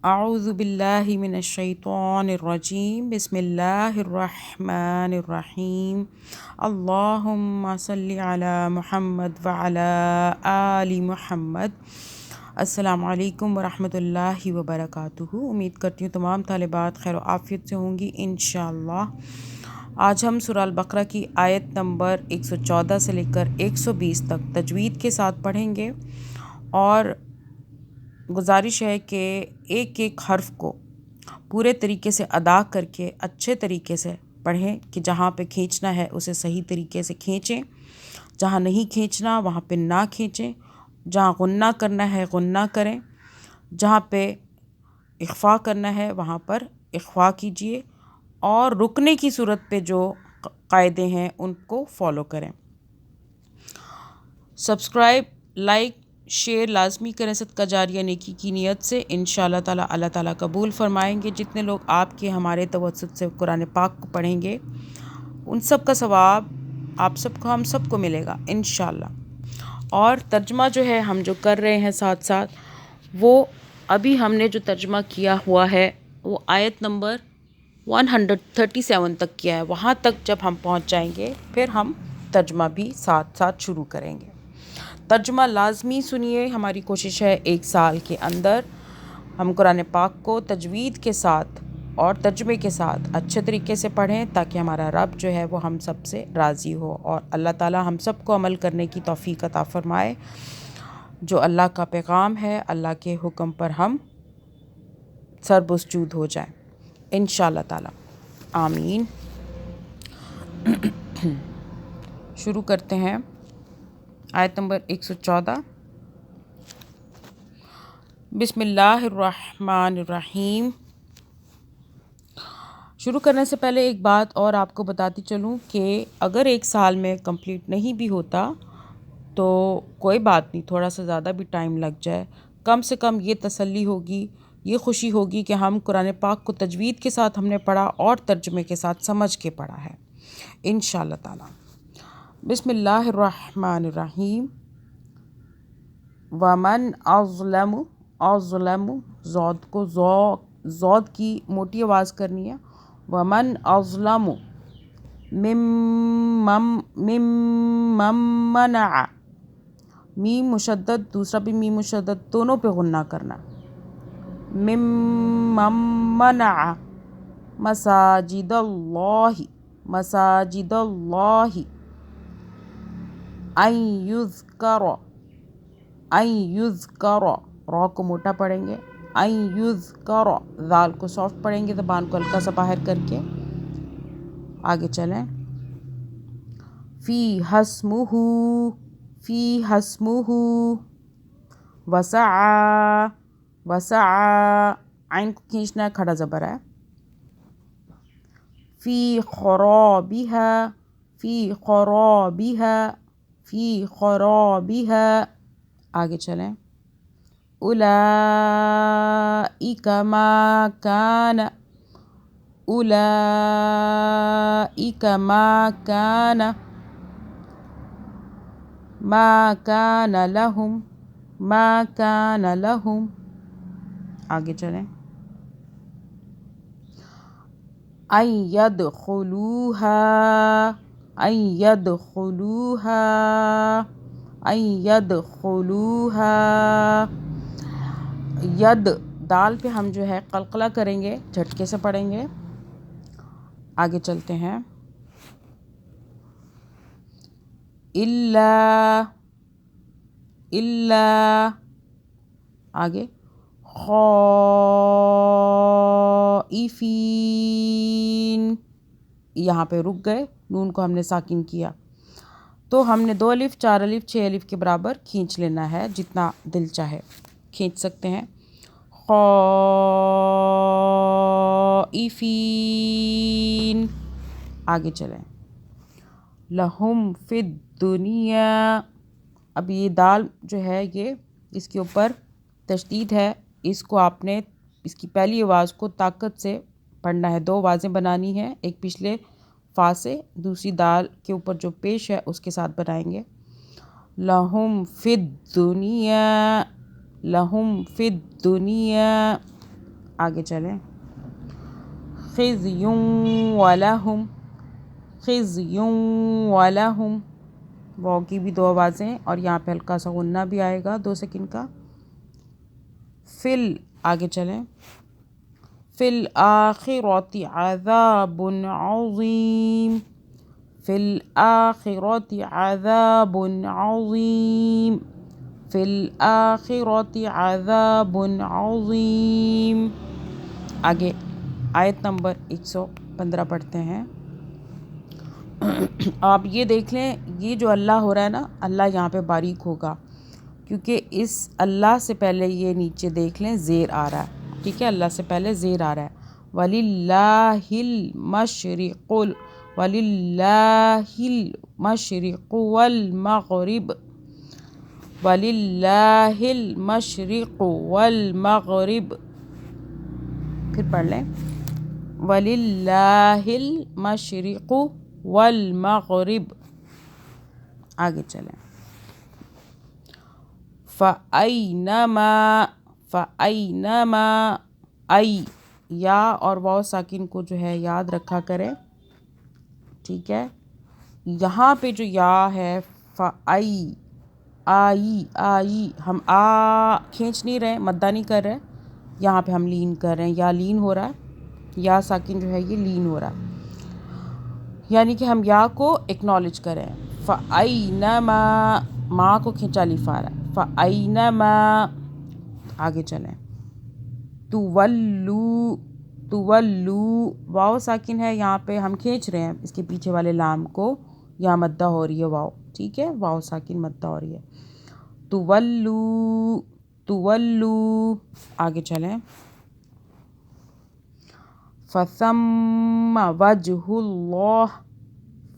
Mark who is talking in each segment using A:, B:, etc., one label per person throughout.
A: اعوذ باللہ من الشیطان الرجیم بسم اللہ الرحمن الرحیم اللہم صلی علی محمد وعلی آل محمد۔ السلام علیکم ورحمۃ اللہ وبرکاتہ۔ امید کرتی ہوں تمام طالبات خیر و عافیت سے ہوں گی انشاءاللہ۔ آج ہم سورہ البقرہ کی آیت نمبر 114 سے لے کر 120 تک تجوید کے ساتھ پڑھیں گے، اور گزارش ہے کہ ایک ایک حرف کو پورے طریقے سے ادا کر کے اچھے طریقے سے پڑھیں، کہ جہاں پہ کھینچنا ہے اسے صحیح طریقے سے کھینچیں، جہاں نہیں کھینچنا وہاں پہ نہ کھینچیں، جہاں غنہ کرنا ہے غنہ کریں، جہاں پہ اخفا کرنا ہے وہاں پر اخفا کیجیے، اور رکنے کی صورت پہ جو قاعدے ہیں ان کو فالو کریں۔ سبسکرائب، لائک، شیئر لازمی کریں صدقہ جاریہ نیکی کی نیت سے، انشاءاللہ تعالی اللہ تعالیٰ قبول فرمائیں گے۔ جتنے لوگ آپ کے ہمارے توسط سے قرآن پاک کو پڑھیں گے ان سب کا ثواب آپ سب کو ہم سب کو ملے گا انشاءاللہ۔ اور ترجمہ جو ہے ہم جو کر رہے ہیں ساتھ ساتھ، وہ ابھی ہم نے جو ترجمہ کیا ہوا ہے وہ آیت نمبر 137 تک کیا ہے۔ وہاں تک جب ہم پہنچ جائیں گے پھر ہم ترجمہ بھی ساتھ ساتھ شروع کریں گے۔ ترجمہ لازمی سنیے، ہماری کوشش ہے ایک سال کے اندر ہم قرآن پاک کو تجوید کے ساتھ اور ترجمے کے ساتھ اچھے طریقے سے پڑھیں، تاکہ ہمارا رب جو ہے وہ ہم سب سے راضی ہو، اور اللہ تعالیٰ ہم سب کو عمل کرنے کی توفیق عطا فرمائے۔ جو اللہ کا پیغام ہے، اللہ کے حکم پر ہم سربسجود ہو جائیں انشاءاللہ تعالیٰ، آمین۔ شروع کرتے ہیں آیت نمبر 114۔ بسم اللہ الرحمن الرحیم۔ شروع کرنے سے پہلے ایک بات اور آپ کو بتاتی چلوں کہ اگر ایک سال میں کمپلیٹ نہیں بھی ہوتا تو کوئی بات نہیں، تھوڑا سا زیادہ بھی ٹائم لگ جائے، کم سے کم یہ تسلی ہوگی، یہ خوشی ہوگی کہ ہم قرآن پاک کو تجوید کے ساتھ ہم نے پڑھا اور ترجمے کے ساتھ سمجھ کے پڑھا ہے انشاءاللہ تعالیٰ۔ بسم اللہ الرحمن الرحیم۔ ومن اظلم، اظلم زود کو زود کی موٹی آواز کرنی ہے۔ ومن اظلم ممن منع، میم مشدد دوسرا بھی میم مشدد دونوں پہ غنہ کرنا، ممن منع مساجد اللہ، مساجد اللہ ان یذکر، ان یذکر را کو موٹا پڑھیں گے، ان یذکر ذال کو سافٹ پڑھیں گے، زبان کو ہلکا سا باہر کر کے آگے چلیں۔ فی اسمہ، فی اسمہ وسعی، وسعی عین کو کھینچنا ہے، کھڑا زبر ہے۔ فی خرابہا، فی خرابہا، فی خرابہا آگے چلیں۔ اولئک ما کان، اولئک ما کان، ما کان لہم، ما کان لہم آگے چلیں۔ ان یدخلوہا، ان یدخلوہا، ان یدخلوہا، ید دال پہ ہم جو ہے قلقلہ کریں گے، جھٹکے سے پڑھیں گے۔ آگے چلتے ہیں۔ الا، الا آگے خائفین، یہاں پہ رک گئے، نون کو ہم نے ساکن کیا، تو ہم نے 2 الف 4 الف 6 الف کے برابر کھینچ لینا ہے، جتنا دل چاہے کھینچ سکتے ہیں۔ خائفین آگے چلیں۔ لہم فی الدنیا، اب یہ دال جو ہے یہ اس کے اوپر تشدید ہے، اس کو آپ نے اس کی پہلی آواز کو طاقت سے پڑھنا ہے، 2 آوازیں بنانی ہیں، ایک پچھلے فا سے، دوسری دال کے اوپر جو پیش ہے اس کے ساتھ بنائیں گے۔ لہم فی الدنیا، لہم فی الدنیا آگے چلیں. خزی ولہم، خزی ولہم، واو کی بھی دو آوازیں اور یہاں پہ ہلکا سا غنہ بھی آئے گا 2 سیکنڈ کا. آگے چلیں. فی الآخرۃ عذاب عظیم، فی الآخرۃ عذاب عظیم، فی الآخرۃ عذاب عظیم. آگے آیت نمبر 115 پڑھتے ہیں. آپ یہ دیکھ لیں، یہ جو اللہ ہو رہا ہے نا، اللہ یہاں پہ باریک ہوگا کیونکہ اس اللہ سے پہلے یہ نیچے دیکھ لیں زیر آ رہا ہے. ٹھیک ہے، اللہ سے پہلے زیر آ رہا ہے. وَلِلَّهِ الْمَشْرِقُ وَلِلَّهِ الْمَشْرِقُ وَالْمَغْرِبُ، وَلِلَّهِ الْمَشْرِقُ وَالْمَغْرِبُ. پھر پڑھ لیں. وَلِلَّهِ الْمَشْرِقُ وَالْمَغْرِبُ. آگے چلیں. فَأَيْنَمَا، فَأَيْنَمَا، ای یا اور واو ساکن کو جو ہے یاد رکھا کریں. ٹھیک ہے، یہاں پہ جو یا ہے فَأَي، آئی، آئی، ہم کھینچ نہیں رہے، مدہ نہیں کر رہے، یہاں پہ ہم لین کر رہے ہیں، یا لین ہو رہا ہے، یا ساکن جو ہے یہ لین ہو رہا ہے، یعنی کہ ہم یا کو اکنالج کریں. فَأَيْنَمَا، ماں کو کھینچا لفا رہا ہے. فَأَيْنَمَا. آگے چلیں. تُوَلُّوا، تُوَلُّوا، واو ساکن ہے، یہاں پہ ہم کھینچ رہے ہیں اس کے پیچھے والے لام کو، یہاں مدہ ہو رہی ہے واو. ٹھیک ہے، واو ساکن مدہ ہو رہی ہے. تُوَلُّوا، تُوَلُّوا. آگے چلیں. فَثَمَّ وَجْهُ اللَّهِ،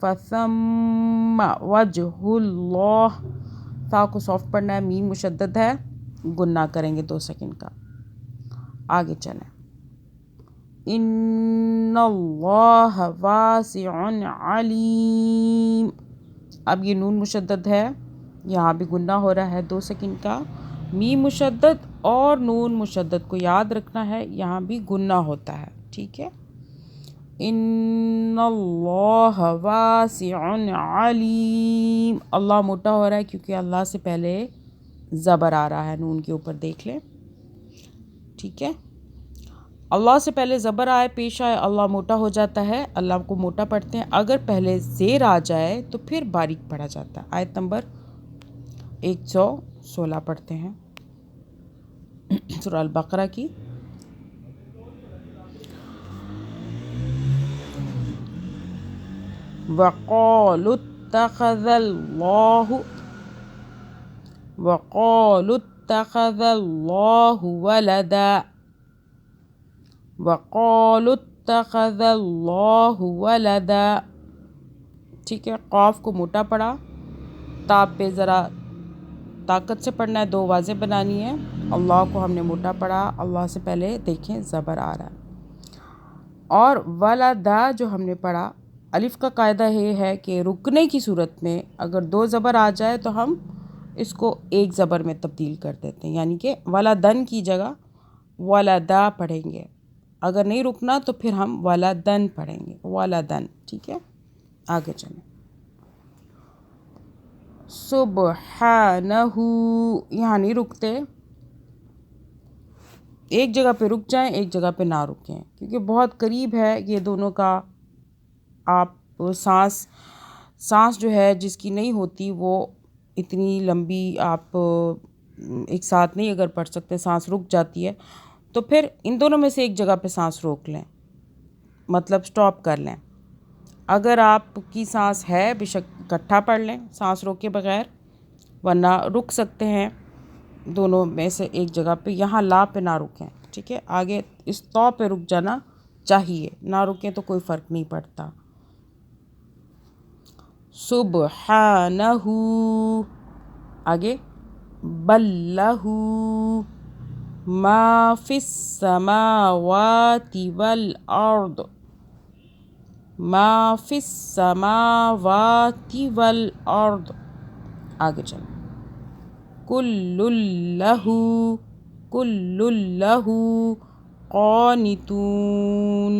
A: فَثَمَّ وَجْهُ اللَّهِ. تا کو سافٹ پڑھنا ہے، میم مشدد ہے، گناہ کریں گے 2 سیکنڈ کا. آگے چلیں. ان اللہ واسع علیم. اب یہ نون مشدد ہے، یہاں بھی گناہ ہو رہا ہے 2 سیکنڈ کا. میم مشدد اور نون مشدد کو یاد رکھنا ہے، یہاں بھی گناہ ہوتا ہے. ٹھیک ہے. ان اللہ واسع علیم. اللہ موٹا ہو رہا ہے کیونکہ اللہ سے پہلے زبر آ رہا ہے نون کے اوپر، دیکھ لیں. ٹھیک ہے، اللہ سے پہلے زبر آئے پیش آئے اللہ موٹا ہو جاتا ہے، اللہ کو موٹا پڑھتے ہیں. اگر پہلے زیر آ جائے تو پھر باریک پڑھا جاتا ہے. آیت نمبر 116 پڑھتے ہیں سورہ البقرہ کی. وَقَالُوا اتَّخَذَ اللَّهُ، وَقَالُوا اتَّخَذَ اللَّهُ وَلَدًا، وَقَالُوا اتَّخَذَ اللَّهُ وَلَدًا. ٹھیک ہے، قاف کو موٹا پڑھا، تا پہ ذرا طاقت سے پڑھنا ہے، 2 آوازیں بنانی ہے. اللہ کو ہم نے موٹا پڑھا، اللہ سے پہلے دیکھیں زبر آ رہا ہے. اور ولدا جو ہم نے پڑھا، الف کا قاعدہ یہ ہے کہ رکنے کی صورت میں اگر 2 زبر آ جائے تو ہم اس کو 1 زبر میں تبدیل کر دیتے ہیں، یعنی کہ ولدن کی جگہ ولدا پڑھیں گے. اگر نہیں رکنا تو پھر ہم ولدن پڑھیں گے، ولدن. ٹھیک ہے، آگے چلیں. سبحانہ، یہاں نہیں رکتے، ایک جگہ پہ رک جائیں، ایک جگہ پہ نہ رکیں کیونکہ بہت قریب ہے یہ دونوں کا. آپ سانس جو ہے جس کی نہیں ہوتی وہ اتنی لمبی آپ ایک ساتھ نہیں اگر پڑھ سکتے، سانس رک جاتی ہے تو پھر ان دونوں میں سے ایک جگہ پہ سانس روک لیں، مطلب سٹاپ کر لیں. اگر آپ کی سانس ہے بے شک اکٹھا پڑھ لیں سانس روکے بغیر، ورنہ رک سکتے ہیں دونوں میں سے ایک جگہ پہ. یہاں لا پہ نہ رکیں. ٹھیک ہے، آگے اس تو پہ رک جانا چاہیے، نہ رکیں تو کوئی فرق نہیں پڑتا. سبحانہ. آگے بل لہ ما فی السماوات والارض، ما فی السماوات والارض. آگے چلیں. کل لہ، کل لہ قانتون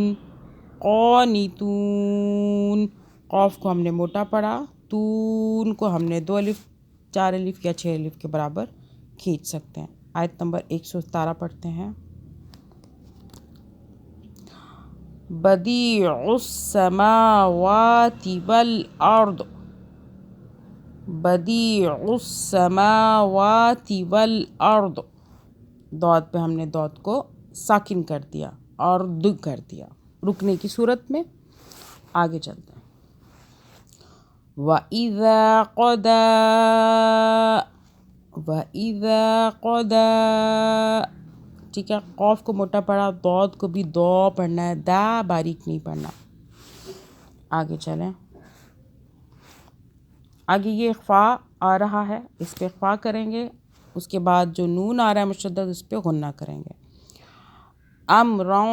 A: قانتون، قاف کو ہم نے موٹا پڑھا، تون کو ہم نے 2 الف 4 الف یا 6 الف کے برابر کھینچ سکتے ہیں۔ آیت نمبر 117 پڑھتے ہیں۔ بدیع السماوات والارض، بدیع السماوات والارض، دود پہ ہم نے دود کو ساکن کر دیا اور دگ کر دیا رکنے کی صورت میں۔ آگے چلتے ہیں۔ وَإِذَا قَضَى، ٹھیک ہے، قوف کو موٹا پڑھا، دود کو بھی دو پڑھنا ہے، دا باریک نہیں پڑھنا۔ آگے چلیں، آگے یہ اخفا آ رہا ہے، اس پہ اخفا کریں گے، اس کے بعد جو نون آ رہا ہے مشدد اس پہ غنہ کریں گے۔ امرا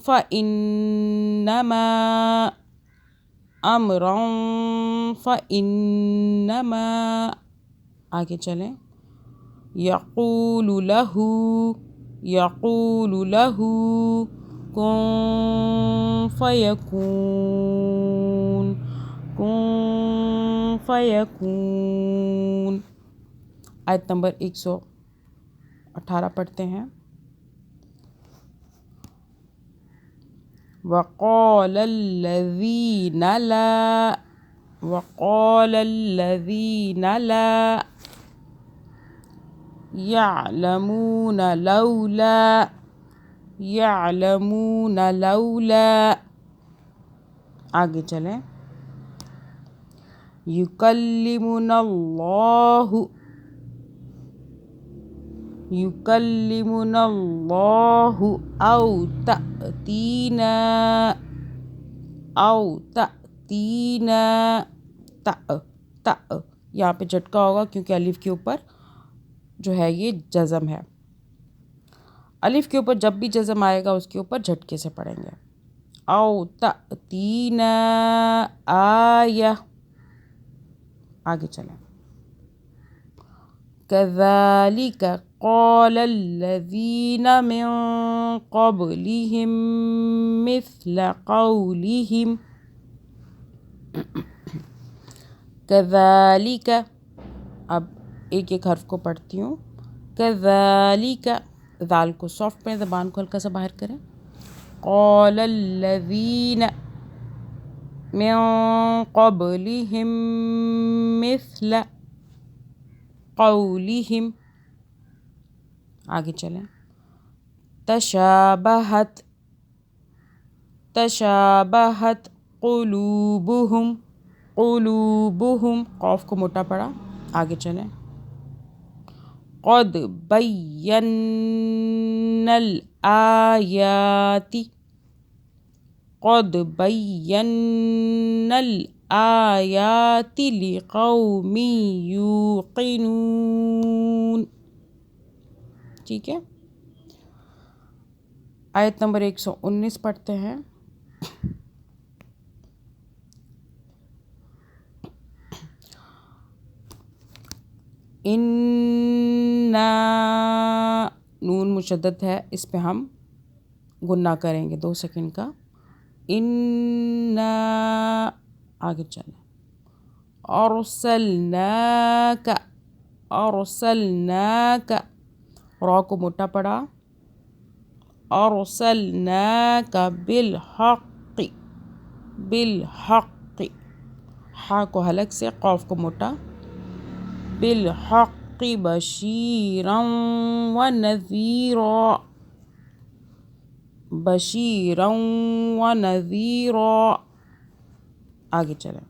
A: فإنما، امرا فإنما، آگے چلیں۔ یقول له، یقول له کن فیکون، کن فیکون۔ آیت نمبر 118 پڑھتے ہیں۔ وقال الذین لا، وقال الذین لا يعلمون لولا، يعلمون لولا، آگے چلیں۔ یکلمنا اللہ، یکلمنا اللہ او تأتینا، او تأتینا، یہاں پہ جھٹکا ہوگا کیونکہ الف کے اوپر جو ہے یہ جزم ہے۔ الف کے اوپر جب بھی جزم آئے گا اس کے اوپر جھٹکے سے پڑھیں گے۔ او تأتینا آیہ، آگے چلیں۔ کذالک قال الذین من قبلہم مثل قولہم، کذالک، اب ایک ایک حرف کو پڑھتی ہوں۔ کذالک، ذال کو سافٹ میں، زبان کو ہلکا سا باہر کریں۔ قال الذین من قبلہم مثل قولہم، آگے چلیں۔ تشابہت، تشابہت قلوبہم، قلوبہم، قوف کو موٹا پڑا، آگے چلیں۔ قد بینا الآیات، قد بینا الآیات لقوم یوقنون، ٹھیک ہے۔ آیت نمبر 119 پڑھتے ہیں۔ اِنَّا، نون مشدد ہے، اس پہ ہم غنہ کریں گے 2 سیکنڈ کا۔ اِنَّا، آگے چلیں۔ ارسلناک، ارسلناک، را کو موٹا پڑا، ارسلناک بالحق، بالحق، ہا کو حلق سے، قوف کو موٹا، بالحق بشیرا ونذیرا، بشیرا ونذیرا، آگے چلیں۔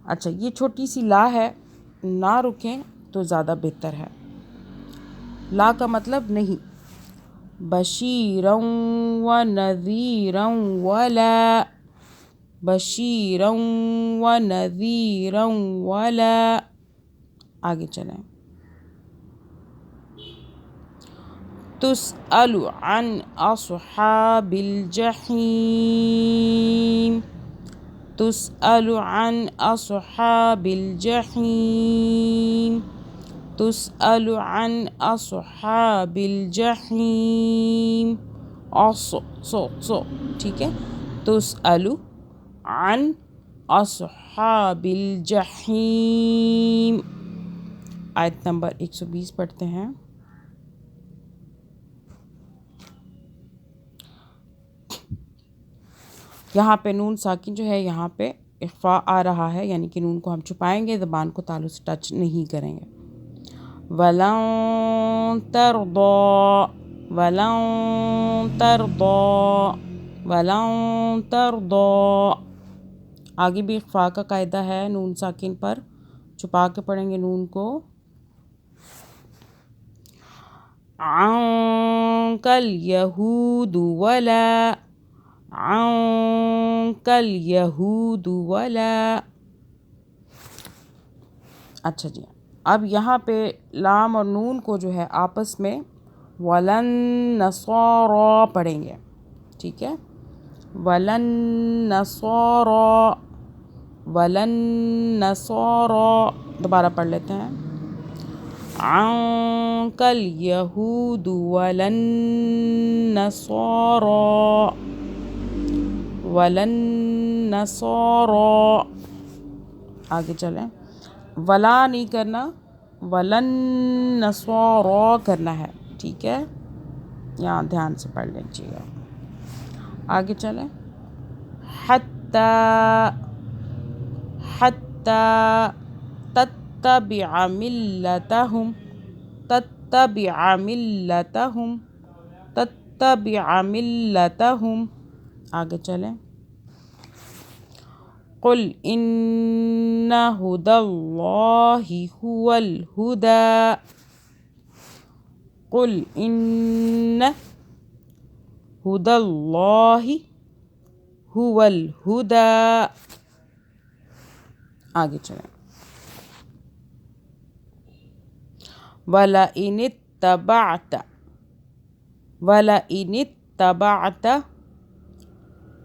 A: اچھا، یہ چھوٹی سی لا ہے، نہ رکیں تو زیادہ بہتر ہے۔ لا کا مطلب نہیں، بشیرا ونذیرا ولا، بشیرا ونذیرا ولا، آگے چلیں۔ تسأل عن اصحاب الجحیم، تسأل عن اصحاب الجحیم، تسأل عن أصحاب الجحيم. سو ٹھیک ہے. تسأل عن أصحاب الجحيم. آیت نمبر 120 پڑھتے ہیں. یہاں پہ نون ساکن جو ہے یہاں پہ اخفا آ رہا ہے، یعنی کہ نون کو ہم چھپائیں گے، زبان کو تالو سے ٹچ نہیں کریں گے. وَلَن تَرْضَىٰ وَلَن تَرْضَىٰ وَلَن تَرْضَىٰ. آگے بھی اخفا کا قاعدہ ہے، نون ساکن پر چھپا کے پڑھیں گے نون کو. عَنْكَ الْيَهُودُ وَلَا عَنْكَ الْيَهُودُ وَلَا. اچھا جی، اب یہاں پہ لام اور نون کو جو ہے آپس میں وَلَن نَصَارَىٰ پڑھیں گے. ٹھیک ہے. وَلَن نَصَارَىٰ وَلَن نَصَارَىٰ. دوبارہ پڑھ لیتے ہیں. عَنْكَ الْيَهُودُ وَلَن نَصَارَىٰ وَلَن نَصَارَىٰ. آگے چلیں. ولا نہیں کرنا، وَلَن نَصَارَىٰ کرنا ہے. ٹھیک ہے، یہاں دھیان سے پڑھ لیجیے گا. آگے چلیں. حتی تتبع ملتہم تتبع ملتہم تتبع ملتہم. آگے چلیں. قل ان ہدی اللہ هو الہدی قل ان ہدی اللہ هو الہدی. آگے چلیں. وَلَئِنِ اتَّبَعْتَ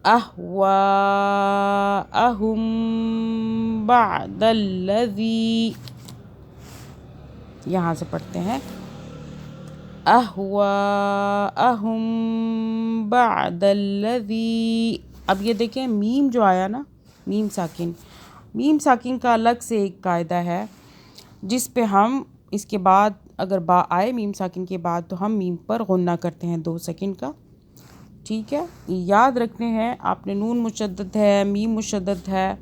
A: أَهْوَاءَهُمْ بَعْدَ الَّذِي. یہاں سے پڑھتے ہیں أَهْوَاءَهُمْ بَعْدَ الَّذِي. اب یہ دیکھیں میم جو آیا نا، میم ساکن کا الگ سے ایک قاعدہ ہے جس پہ ہم اس کے بعد اگر با آئے میم ساکن کے بعد تو ہم میم پر غنہ کرتے ہیں 2 سیکنڈ کا. ٹھیک ہے، یاد رکھنے ہیں آپ نے. نون مشدد ہے، میم مشدد ہے.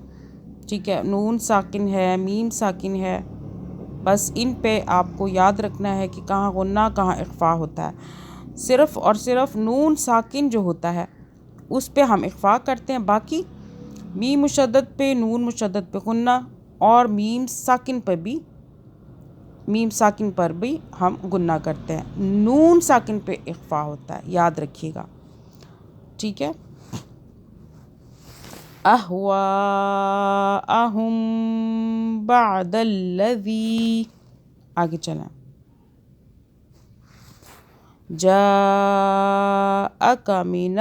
A: ٹھیک ہے، نون ساکن ہے، میم ساکن ہے. بس ان پہ آپ کو یاد رکھنا ہے کہ کہاں غنہ کہاں اخفا ہوتا ہے. صرف اور صرف نون ساکن جو ہوتا ہے اس پہ ہم اخفا کرتے ہیں، باقی میم مشدد پہ، نون مشدد پہ غنہ، اور میم ساکن پر بھی ہم غنہ کرتے ہیں. نون ساکن پہ اخفا ہوتا ہے، یاد رکھیے گا. ٹھیک ہے. أَهْوَاءَهُمْ بَعْدَ الَّذِي. آگے چلیں. جَاءَكَ مِنَ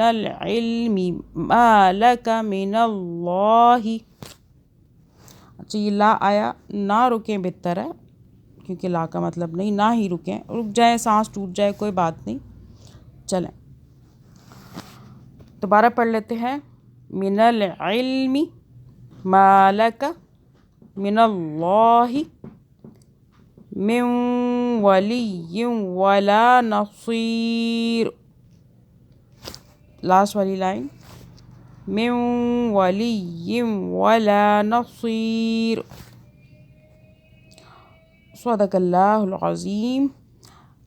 A: الْعِلْمِ مَا لَكَ مِنَ اللَّهِ. اچھا، یہ لا آیا، نہ رکیں بہتر ہے، کیونکہ لا کا مطلب نہیں نہ ہی رکیں، رک جائیں، سانس ٹوٹ جائے کوئی بات نہیں. چلیں دوبارہ پڑھ لیتے ہیں. من العلم ما لک من اللہ من ولی ولا نصیر. لاسٹ والی لائن من ولی ولا نصیر. صدق اللہ العظیم.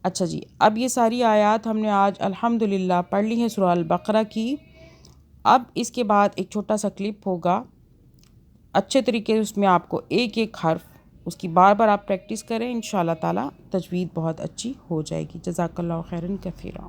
A: اچھا جی، اب یہ ساری آیات ہم نے آج الحمدللہ پڑھ لی ہیں سورہ البقرہ کی. اب اس کے بعد ایک چھوٹا سا کلپ ہوگا، اچھے طریقے سے اس میں آپ کو ایک ایک حرف اس کی بار بار آپ پریکٹس کریں، انشاءاللہ تعالی تجوید بہت اچھی ہو جائے گی. جزاک اللہ خیراً کثیرا.